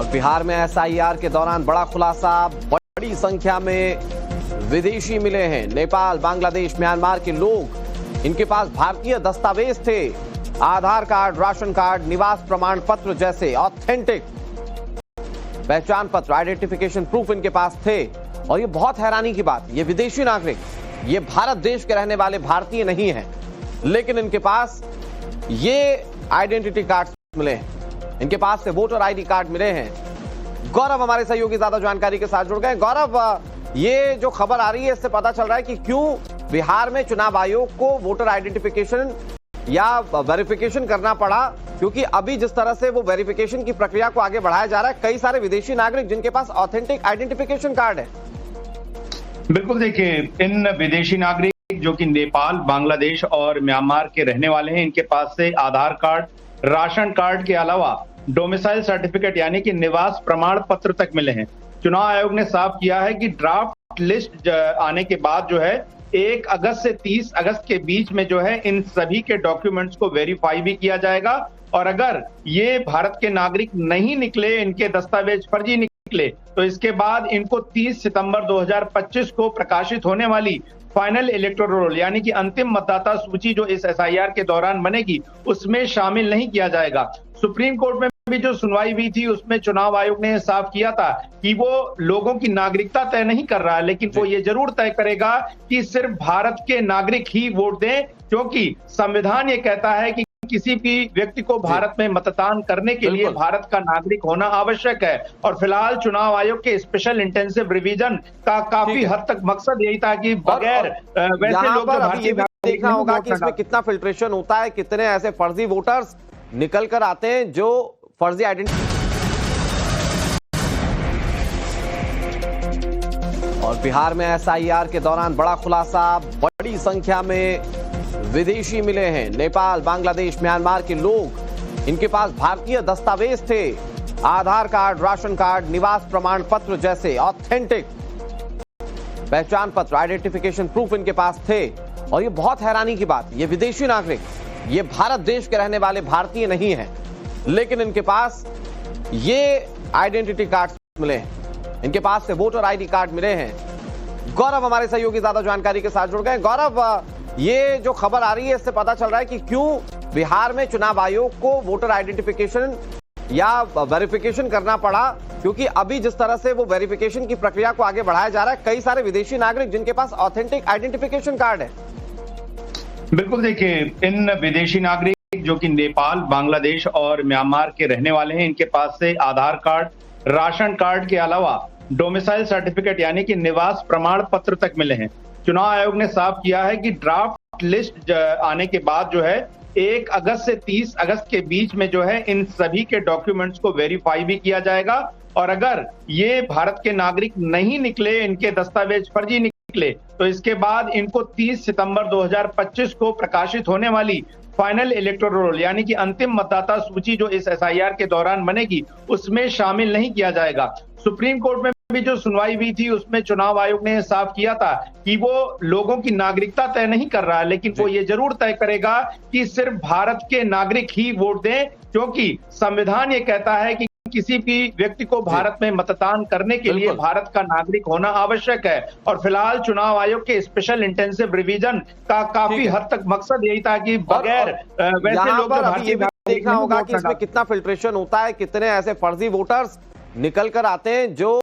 और बिहार में एसआईआर के दौरान बड़ा खुलासा, बड़ी संख्या में विदेशी मिले हैं। नेपाल, बांग्लादेश, म्यांमार के लोग, इनके पास भारतीय दस्तावेज थे, आधार कार्ड, राशन कार्ड, निवास प्रमाण पत्र जैसे ऑथेंटिक पहचान पत्र, आइडेंटिफिकेशन प्रूफ इनके पास थे। और ये बहुत हैरानी की बात, ये विदेशी नागरिक, ये भारत देश के रहने वाले भारतीय नहीं हैं, लेकिन इनके पास ये आइडेंटिटी कार्ड मिले हैं, इनके पास से वोटर आईडी कार्ड मिले हैं। गौरव हमारे सहयोगी ज्यादा जानकारी के साथ जुड़ गए। गौरव, ये जो खबर आ रही है इससे पता चल रहा है कि क्यों बिहार में चुनाव आयोग को वोटर आइडेंटिफिकेशन या वेरिफिकेशन करना पड़ा, क्योंकि अभी जिस तरह से वो वेरिफिकेशन की प्रक्रिया को आगे बढ़ाया जा रहा है, कई सारे विदेशी नागरिक जिनके पास ऑथेंटिक आइडेंटिफिकेशन कार्ड है। बिल्कुल, देखिए, इन विदेशी नागरिक जो कि नेपाल, बांग्लादेश और म्यांमार के रहने वाले हैं, इनके पास से आधार कार्ड, राशन कार्ड के अलावा डोमिसाइल सर्टिफिकेट यानी कि निवास प्रमाण पत्र तक मिले हैं। चुनाव आयोग ने साफ किया है कि ड्राफ्ट लिस्ट आने के बाद जो है 1 अगस्त से 30 अगस्त के बीच में जो है इन सभी के डॉक्यूमेंट्स को वेरीफाई भी किया जाएगा, और अगर ये भारत के नागरिक नहीं निकले, इनके दस्तावेज फर्जी निकले, तो इसके बाद इनको 30 सितंबर 2025 को प्रकाशित होने वाली फाइनल इलेक्टोरल रोल यानी कि अंतिम मतदाता सूची जो इस एसआईआर के दौरान बनेगी, उसमें शामिल नहीं किया जाएगा। सुप्रीम कोर्ट में भी जो सुनवाई हुई थी उसमें चुनाव आयोग ने साफ किया था कि वो लोगों की नागरिकता तय नहीं कर रहा है, लेकिन वो ये जरूर तय करेगा कि सिर्फ भारत के नागरिक ही वोट दें, क्योंकि संविधान ये कहता है कि किसी भी व्यक्ति को भारत में मतदान करने के लिए भारत का नागरिक होना आवश्यक है। और फिलहाल चुनाव आयोग के स्पेशल इंटेंसिव रिवीजन का काफी हद तक मकसद यही था कि बगैर वैसे लोग देखना होगा कि इसमें कितना फिल्ट्रेशन होता है, कितने ऐसे फर्जी वोटर्स निकल कर आते हैं जो फर्जी आइडेंटिटी। और बिहार में एसआईआर के दौरान बड़ा खुलासा, बड़ी संख्या में विदेशी मिले हैं। नेपाल, बांग्लादेश, म्यांमार के लोग, इनके पास भारतीय दस्तावेज थे, आधार कार्ड, राशन कार्ड, निवास प्रमाण पत्र जैसे ऑथेंटिक पहचान पत्र, आइडेंटिफिकेशन प्रूफ इनके पास थे। और ये बहुत हैरानी की बात, ये विदेशी नागरिक, ये भारत देश के रहने वाले भारतीय नहीं हैं, लेकिन इनके पास ये आइडेंटिटी कार्ड मिले हैं, इनके पास से वोटर आईडी कार्ड मिले हैं। गौरव हमारे सहयोगी ज्यादा जानकारी के साथ जुड़ गए। गौरव, ये जो खबर आ रही है इससे पता चल रहा है कि क्यों बिहार में चुनाव आयोग को वोटर आइडेंटिफिकेशन या वेरिफिकेशन करना पड़ा, क्योंकि अभी जिस तरह से वो वेरिफिकेशन की प्रक्रिया को आगे बढ़ाया जा रहा है, कई सारे विदेशी नागरिक जिनके पास ऑथेंटिक आइडेंटिफिकेशन कार्ड है। बिल्कुल, देखिए, इन विदेशी नागरिक जो कि नेपाल, बांग्लादेश और म्यांमार के रहने वाले हैं, इनके पास से आधार कार्ड, राशन कार्ड के अलावा डोमिसाइल सर्टिफिकेट यानी कि निवास प्रमाण पत्र तक मिले हैं। चुनाव आयोग ने साफ किया है कि ड्राफ्ट लिस्ट आने के बाद जो है 1 अगस्त से 30 अगस्त के बीच में जो है इन सभी के डॉक्यूमेंट्स को वेरीफाई भी किया जाएगा, और अगर ये भारत के नागरिक नहीं निकले, इनके दस्तावेज फर्जी निकले, तो इसके बाद इनको 30 सितंबर 2025 को प्रकाशित होने वाली फाइनल इलेक्टोरल रोल यानी कि अंतिम मतदाता सूची जो इस एसआईआर के दौरान बनेगी, उसमें शामिल नहीं किया जाएगा। सुप्रीम कोर्ट में भी जो सुनवाई हुई थी उसमें चुनाव आयोग ने साफ किया था कि वो लोगों की नागरिकता तय नहीं कर रहा है, लेकिन वो ये जरूर तय करेगा कि सिर्फ भारत के नागरिक ही वोट दें, क्योंकि संविधान ये कहता है कि किसी भी व्यक्ति को भारत में मतदान करने के लिए भारत का नागरिक होना आवश्यक है। और फिलहाल चुनाव आयोग के स्पेशल इंटेंसिव रिवीजन का काफी हद तक मकसद यही था कि बगैर वैसे लोग देखना होगा कि इसमें कितना फिल्ट्रेशन होता है, कितने ऐसे फर्जी वोटर्स निकल कर आते हैं जो